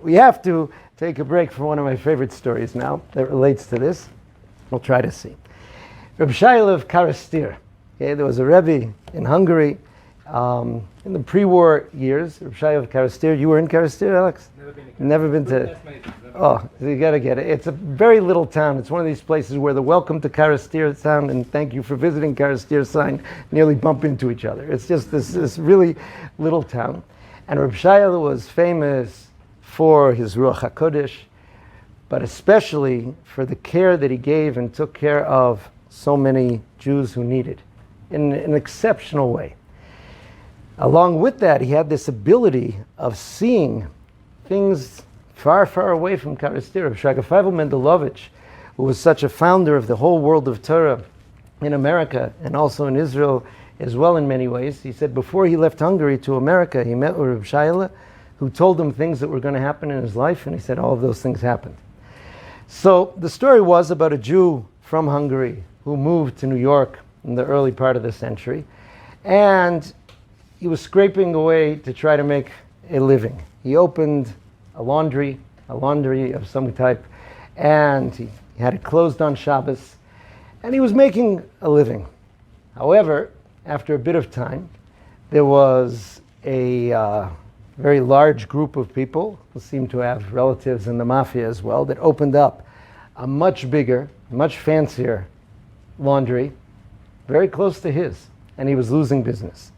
We have to take a break for one of my favorite stories now that relates to this. We'll try to see. Rav Shayala of Keresteir. Okay, there was a Rebbe in Hungary in the pre-war years. Rav Shayala of Keresteir. You were in Keresteir, Alex? Never been to Keresteir. Never been to. Oh, you got to get it. It's a very little town. It's one of these places where the "Welcome to Keresteir" sound and "Thank you for visiting Keresteir" sign nearly bump into each other. It's just this really little town, and Rav Shayala was famous for his Ruach HaKodesh, but especially for the care that he gave and took care of so many Jews who needed in an exceptional way. Along with that, he had this ability of seeing things far, far away from Keresteir. Rav Shlomo Mendelovich, who was such a founder of the whole world of Torah in America and also in Israel as well in many ways, he said before he left Hungary to America, he met with Rav Shayala, who told him things that were going to happen in his life, and he said all of those things happened. So the story was about a Jew from Hungary who moved to New York in the early part of the century, and he was scraping away to try to make a living. He opened a laundry of some type, and he had it closed on Shabbos, and he was making a living. However, after a bit of time, there was a very large group of people who seemed to have relatives in the mafia as well that opened up a much bigger, much fancier laundry very close to his, and he was losing business.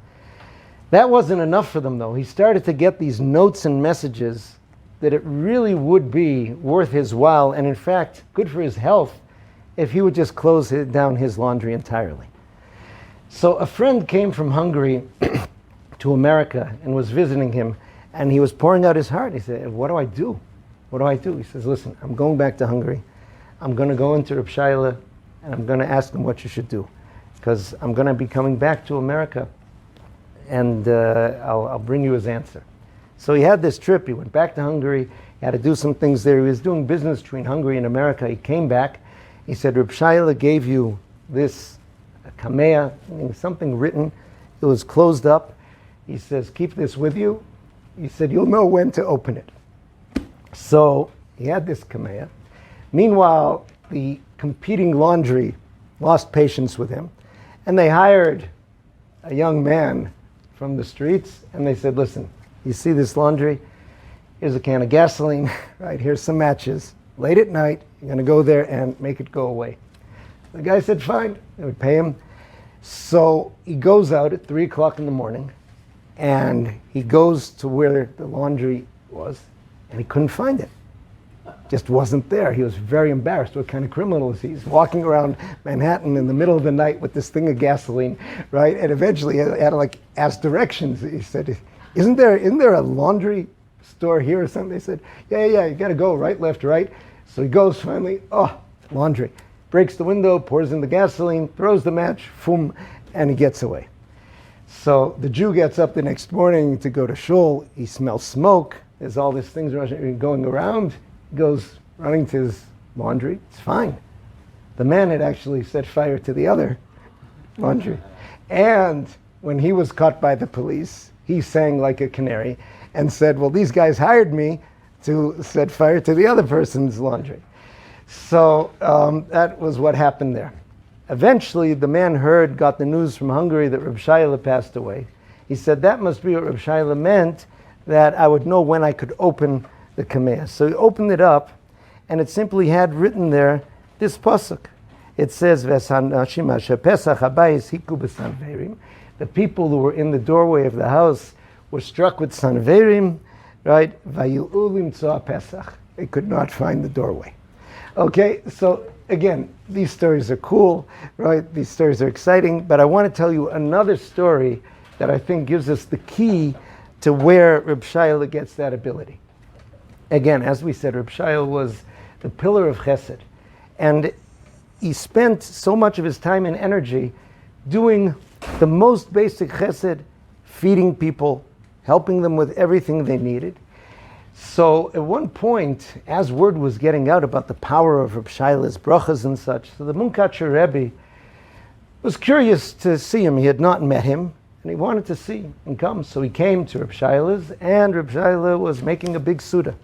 That wasn't enough for them though. He started to get these notes and messages that it really would be worth his while, and in fact good for his health, if he would just close down his laundry entirely. So a friend came from Hungary to America and was visiting him, and he was pouring out his heart. He said, what do I do? What do I do? He says, listen, I'm going back to Hungary. I'm going to go into Rav Shayala, and I'm going to ask him what you should do, because I'm going to be coming back to America, and I'll bring you his answer. So he had this trip. He went back to Hungary. He had to do some things there. He was doing business between Hungary and America. He came back. He said, Rav Shayala gave you this kamea, something written. It was closed up. He says, keep this with you. He said, you'll know when to open it. So he had this kamea. Meanwhile, the competing laundry lost patience with him, and they hired a young man from the streets, and they said, listen, you see this laundry? Here's a can of gasoline, right? Here's some matches. Late at night, you're going to go there and make it go away. The guy said, fine. They would pay him. So he goes out at 3 o'clock in the morning, and he goes to where the laundry was, and he couldn't find it. Just wasn't there. He was very embarrassed. What kind of criminal is he? He's walking around Manhattan in the middle of the night with this thing of gasoline, right? And eventually he had to ask directions. He said, isn't there a laundry store here or something? They said, yeah, you got to go right, left, right. So he goes finally, laundry. Breaks the window, pours in the gasoline, throws the match, boom, and he gets away. So the Jew gets up the next morning to go to shul. He smells smoke. There's all these things going around. He goes running to his laundry. It's fine. The man had actually set fire to the other laundry. And when he was caught by the police, he sang like a canary and said, well, these guys hired me to set fire to the other person's laundry. So that was what happened there. Eventually, the man got the news from Hungary that Rav Shayala passed away. He said, that must be what Rav Shayala meant, that I would know when I could open the kamea. So he opened it up, and it simply had written there this pasuk. It says, the people who were in the doorway of the house were struck with sanverim, right? They could not find the doorway. Okay, so again, these stories are cool, right? These stories are exciting, but I want to tell you another story that I think gives us the key to where Rav Shayala gets that ability. Again, as we said, Rav Shayala was the pillar of chesed, and he spent so much of his time and energy doing the most basic chesed, feeding people, helping them with everything they needed. So at one point, as word was getting out about the power of Rav Shayala's brachas and such, so the Munkacher Rebbe was curious to see him. He had not met him, and he wanted to see and come. So he came to Rav Shayala's, and Rav Shayala was making a big Suda.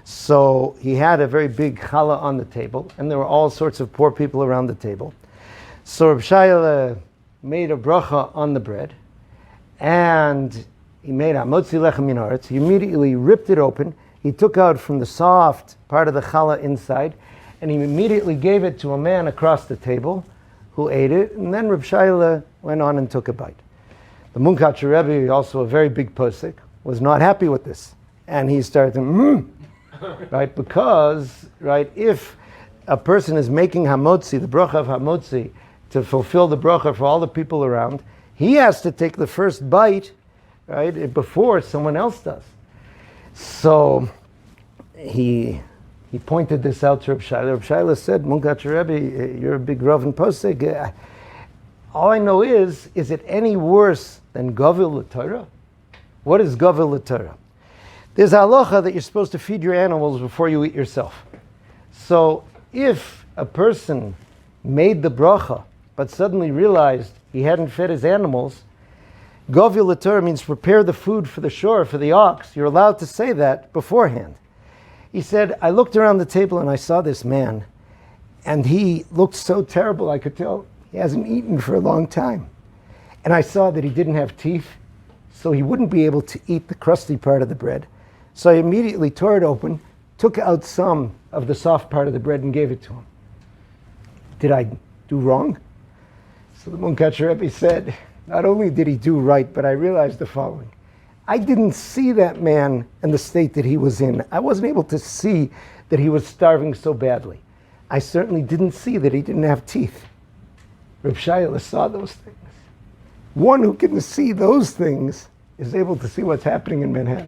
So he had a very big challah on the table, and there were all sorts of poor people around the table. So Rav Shayala made a bracha on the bread, and he made hamotzi lechem min haaretz. He immediately ripped it open. He took out from the soft part of the challah inside, and he immediately gave it to a man across the table who ate it, and then Rav Shayala went on and took a bite. The Munkatcher Rebbe, also a very big posek, was not happy with this, and he started to right, because right, if a person is making hamotzi, the bracha of hamotzi, to fulfill the bracha for all the people around, he has to take the first bite, right, before someone else does. So he pointed this out to Rav Shayala. Rav Shayala said, Munkatcher Rebbe, you're a big Rav and posek. All I know is it any worse than Gavil l'Torah? What is Gavil l'Torah? There's a halacha that you're supposed to feed your animals before you eat yourself. So if a person made the bracha, but suddenly realized he hadn't fed his animals, Gavil l'Torah means prepare the food for the shore, for the ox. You're allowed to say that beforehand. He said, I looked around the table and I saw this man, and he looked so terrible, I could tell he hasn't eaten for a long time. And I saw that he didn't have teeth, so he wouldn't be able to eat the crusty part of the bread. So I immediately tore it open, took out some of the soft part of the bread and gave it to him. Did I do wrong? So the Munkatcher Rebbe said, not only did he do right, but I realized the following. I didn't see that man in the state that he was in. I wasn't able to see that he was starving so badly. I certainly didn't see that he didn't have teeth. Rav Shayala saw those things. One who can see those things is able to see what's happening in Manhattan.